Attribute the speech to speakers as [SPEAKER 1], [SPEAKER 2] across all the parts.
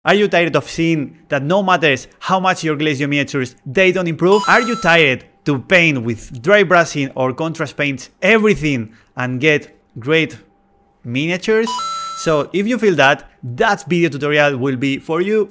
[SPEAKER 1] Are you tired of seeing that no matters how much you glaze your miniatures, they don't improve? Are you tired to paint with dry brushing or contrast paints everything and get great miniatures? So if you feel that video tutorial will be for you.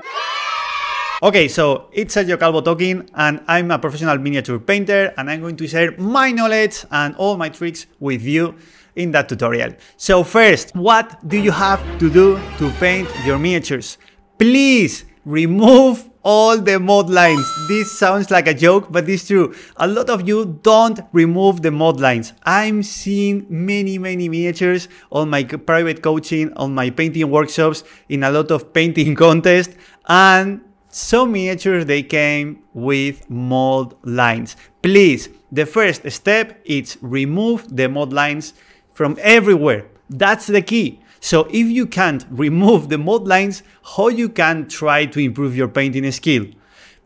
[SPEAKER 1] Okay, so it's Sergio Calvo talking, and I'm a professional miniature painter, and I'm going to share my knowledge and all my tricks with you in that tutorial. So first, what do you have to do to paint your miniatures? Please remove all the mod lines. This sounds like a joke, but it's true. A lot of you don't remove the mod lines. I'm seeing many miniatures on my private coaching, on my painting workshops, in a lot of painting contests, and some miniatures, they came with mod lines. Please, the first step is remove the mod lines from everywhere. That's the key. So if you can't remove the mod lines, how you can try to improve your painting skill?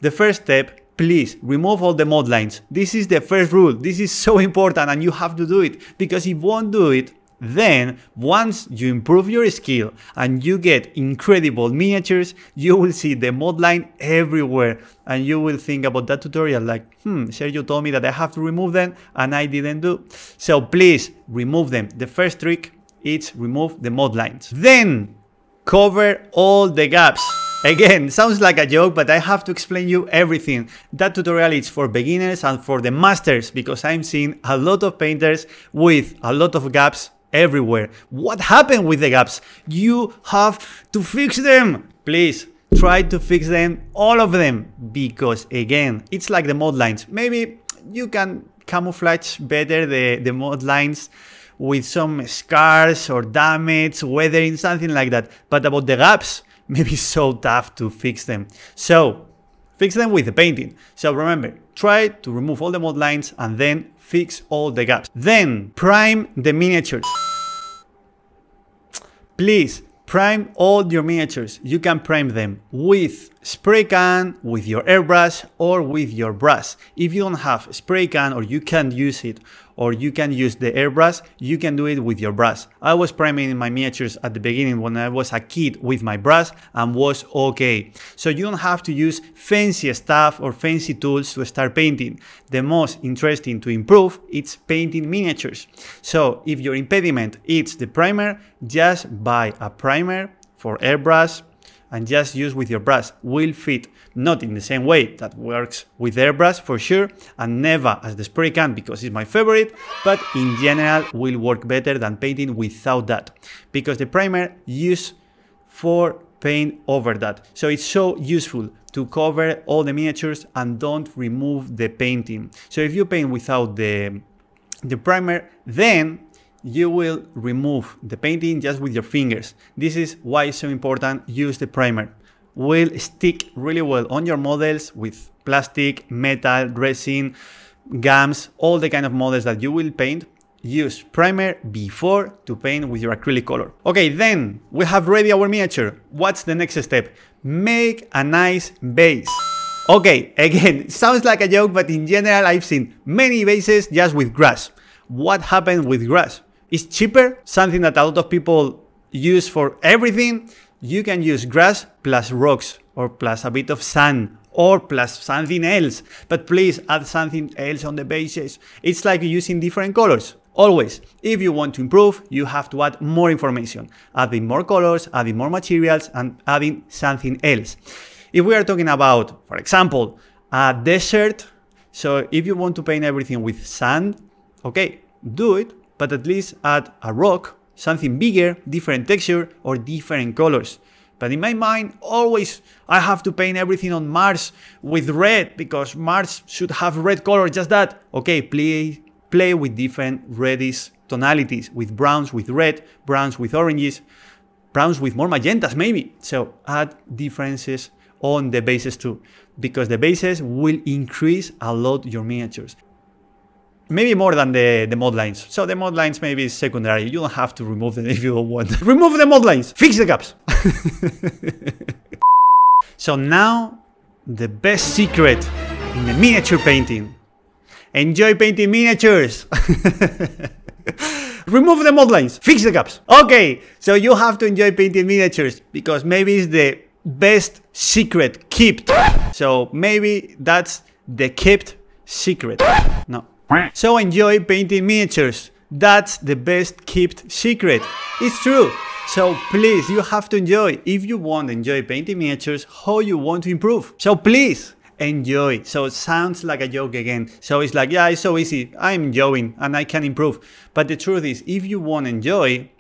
[SPEAKER 1] The first step, please remove all the mod lines. This is the first rule. This is so important, and you have to do it, because if you won't do it, then once you improve your skill and you get incredible miniatures, you will see the mod line everywhere, and you will think about that tutorial like, Sergio told me that I have to remove them and I didn't do. So please remove them. The first trick is remove the mod lines. Then cover all the gaps. Again, sounds like a joke, but I have to explain you everything. That tutorial is for beginners and for the masters, because I'm seeing a lot of painters with a lot of gaps everywhere. What happened with the gaps? You have to fix them. Please try to fix them, all of them, because again, it's like the mod lines. Maybe you can camouflage better the mod lines with some scars or damage, weathering, something like that. But about the gaps, maybe it's so tough to fix them. So fix them with the painting. So remember, try to remove all the mod lines and then fix all the gaps. Then prime the miniatures. Please prime all your miniatures. You can prime them with spray can, with your airbrush, or with your brush. If you don't have spray can, or you can't use it, or you can use the airbrush, you can do it with your brush. I was priming my miniatures at the beginning when I was a kid with my brush and was okay. So you don't have to use fancy stuff or fancy tools to start painting. The most interesting to improve is painting miniatures. So if your impediment is the primer, just buy a primer for airbrush and just use with your brush. Will fit, not in the same way that works with airbrush for sure, and never as the spray can, because it's my favorite, but in general will work better than painting without that, because the primer used for paint over that. So it's so useful to cover all the miniatures and don't remove the painting. So if you paint without the primer, then you will remove the painting just with your fingers. This is why it's so important. Use the primer. Will stick really well on your models with plastic, metal, resin, gums, all the kind of models that you will paint. Use primer before to paint with your acrylic color. Okay, then we have ready our miniature. What's the next step? Make a nice base. Okay, again, sounds like a joke, but in general I've seen many bases just with grass. What happened with grass? It's cheaper, something that a lot of people use for everything. You can use grass plus rocks, or plus a bit of sand, or plus something else. But please add something else on the bases. It's like using different colors. Always, if you want to improve, you have to add more information. Adding more colors, adding more materials, and adding something else. If we are talking about, for example, a desert, so if you want to paint everything with sand, okay, do it. But at least add a rock, something bigger, different texture, or different colors. But in my mind, always I have to paint everything on Mars with red, because Mars should have red color, just that. Okay, play with different reddish tonalities, with browns with red, browns with oranges, browns with more magentas maybe. So add differences on the bases too, because the bases will increase a lot your miniatures. Maybe more than the mod lines. So the mod lines maybe is secondary. You don't have to remove them if you don't want. Remove the mod lines. Fix the gaps. So now, the best secret in the miniature painting. Enjoy painting miniatures. Remove the mod lines. Fix the gaps. Okay, so you have to enjoy painting miniatures, because maybe it's the best secret kept. So maybe that's the kept secret. No. So enjoy painting miniatures. That's the best kept secret. It's true. So please, you have to enjoy. If you want to enjoy painting miniatures, how you want to improve. So please, enjoy. So it sounds like a joke again. So it's like, yeah, it's so easy. I'm enjoying and I can improve. But the truth is, if you want to enjoy,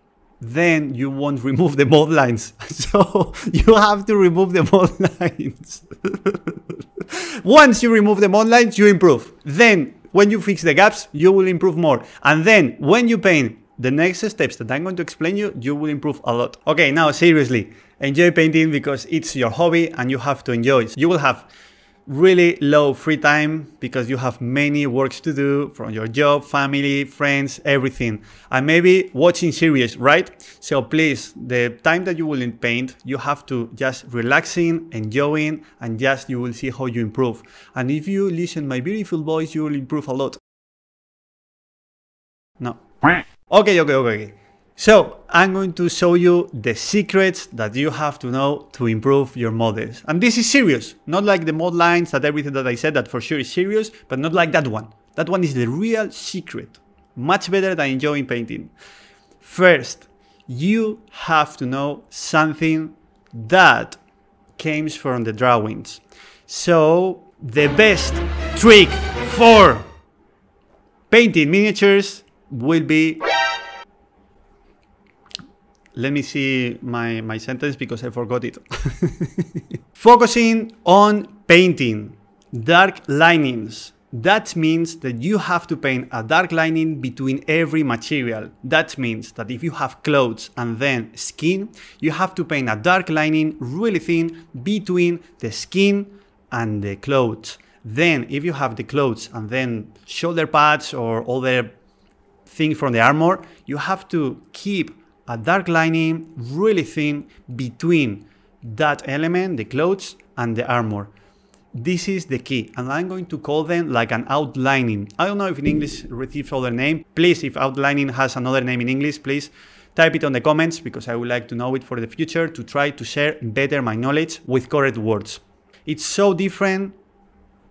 [SPEAKER 1] then you won't remove the mod lines. So you have to remove the mod lines. Once you remove the mod lines, you improve. Then when you fix the gaps, you will improve more. And then when you paint the next steps that I'm going to explain you, you will improve a lot. Okay, now seriously, enjoy painting because it's your hobby and you have to enjoy. You will have really low free time because you have many works to do from your job, family, friends, everything. And maybe watching series, right? So please, the time that you will paint, you have to just relaxing, enjoying, and just you will see how you improve. And if you listen my beautiful voice, you will improve a lot. No. Okay. So I'm going to show you the secrets that you have to know to improve your models. And this is serious, not like the mod lines, that everything that I said, that for sure is serious, but not like that one. That one is the real secret. Much better than enjoying painting. First, you have to know something that comes from the drawings. So the best trick for painting miniatures will be... Let me see my sentence because I forgot it. Focusing on painting dark linings. That means that you have to paint a dark lining between every material. That means that if you have clothes and then skin, you have to paint a dark lining really thin between the skin and the clothes. Then if you have the clothes and then shoulder pads or other things from the armor, you have to keep a dark lining really thin between that element, the clothes, and the armor. This is the key, and I'm going to call them like an outlining. I don't know if in English receives other name. Please, if outlining has another name in English, please type it on the comments because I would like to know it for the future to try to share better my knowledge with correct words. It's so different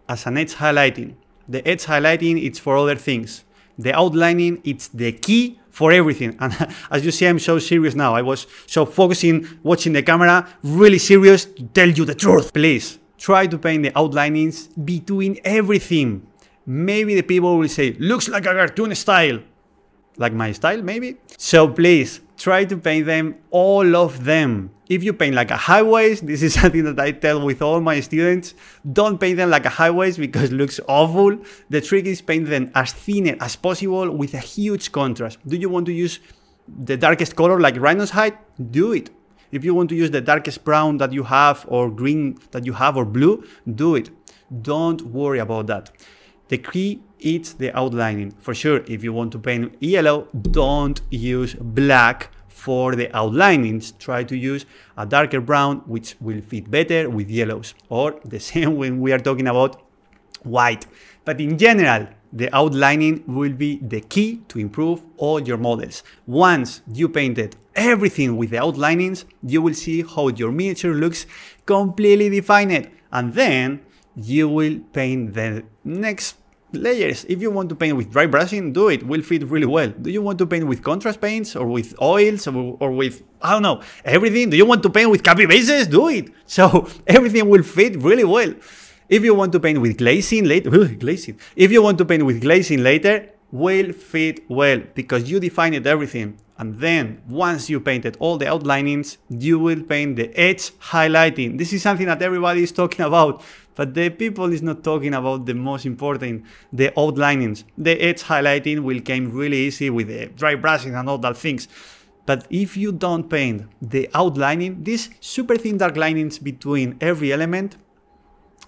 [SPEAKER 1] as an edge highlighting. The edge highlighting, it's for other things. The outlining, it's the key for everything. And as you see, I'm so serious now. I was so focusing, watching the camera, really serious to tell you the truth. Please, try to paint the outlinings between everything. Maybe the people will say, looks like a cartoon style. Like my style, maybe? So please, try to paint them, all of them. If you paint like a high waist, this is something that I tell with all my students, don't paint them like a high waist because it looks awful. The trick is paint them as thin as possible with a huge contrast. Do you want to use the darkest color like rhino's hide? Do it. If you want to use the darkest brown that you have or green that you have or blue, do it. Don't worry about that. The key is the outlining. For sure, if you want to paint yellow, don't use black for the outlinings. Try to use a darker brown, which will fit better with yellows, or the same when we are talking about white. But in general, the outlining will be the key to improve all your models. Once you painted everything with the outlinings, you will see how your miniature looks completely defined, and then you will paint the next layers. If you want to paint with dry brushing, do it, will fit really well. Do you want to paint with contrast paints or with oils or with, I don't know, everything? Do you want to paint with capibases? Do it. So everything will fit really well. If you want to paint with glazing later, if you want to paint with glazing later, will fit well because you defined everything. And then once you painted all the outlinings, you will paint the edge highlighting. This is something that everybody is talking about, but the people is not talking about the most important, the outlinings. The edge highlighting will come really easy with the dry brushing and all that things. But if you don't paint the outlining, these super thin dark linings between every element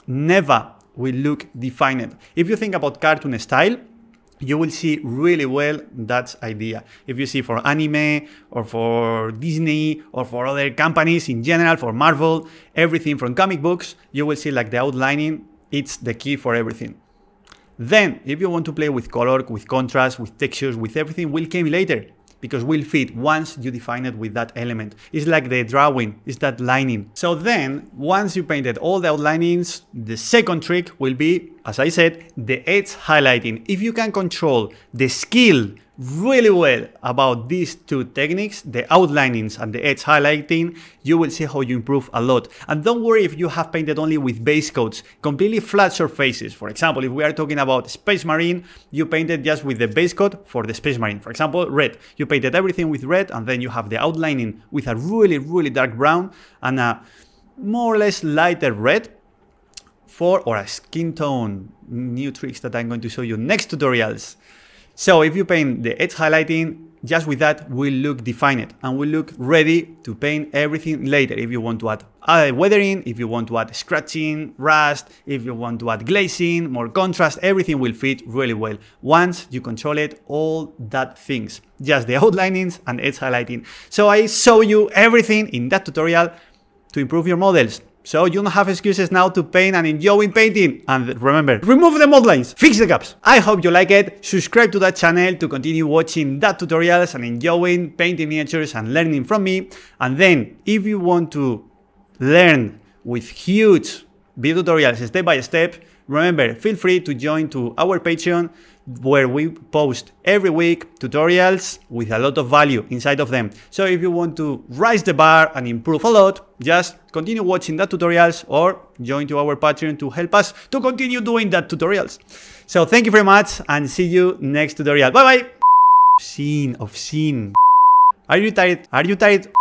[SPEAKER 1] never will look defined. If you think about cartoon style, you will see really well that idea. If you see for anime or for Disney or for other companies in general, for Marvel, everything from comic books, you will see like the outlining, it's the key for everything. Then, if you want to play with color, with contrast, with textures, with everything, will come later. because will fit once you define it with that element. It's like the drawing, it's that lining. So then, once you painted all the outlinings, the second trick will be, as I said, the edge highlighting. If you can control the skill really well about these two techniques, the outlinings and the edge highlighting, you will see how you improve a lot. And don't worry if you have painted only with base coats, completely flat surfaces. For example, if we are talking about Space Marine, you painted just with the base coat for the Space Marine. For example, red. You painted everything with red, and then you have the outlining with a really dark brown and a more or less lighter red or a skin tone. New tricks that I'm going to show you next tutorials. So if you paint the edge highlighting, just with that will look defined and will look ready to paint everything later. If you want to add weathering, if you want to add scratching, rust, if you want to add glazing, more contrast, everything will fit really well once you control it, all that things. Just the outlinings and edge highlighting. So I show you everything in that tutorial to improve your models. So you don't have excuses now to paint and enjoy painting. And remember, remove the mod lines, fix the gaps. I hope you like it. Subscribe to that channel to continue watching that tutorials and enjoying painting miniatures and learning from me. And then if you want to learn with huge video tutorials step by step, remember, feel free to join to our Patreon, where we post every week tutorials with a lot of value inside of them. So if you want to raise the bar and improve a lot, just continue watching that tutorials or join to our Patreon to help us to continue doing that tutorials. So thank you very much and see you next tutorial. Bye bye. Scene. Are you tired? Are you tired?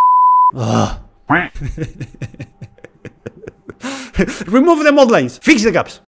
[SPEAKER 1] Remove the mod lines, fix the gaps.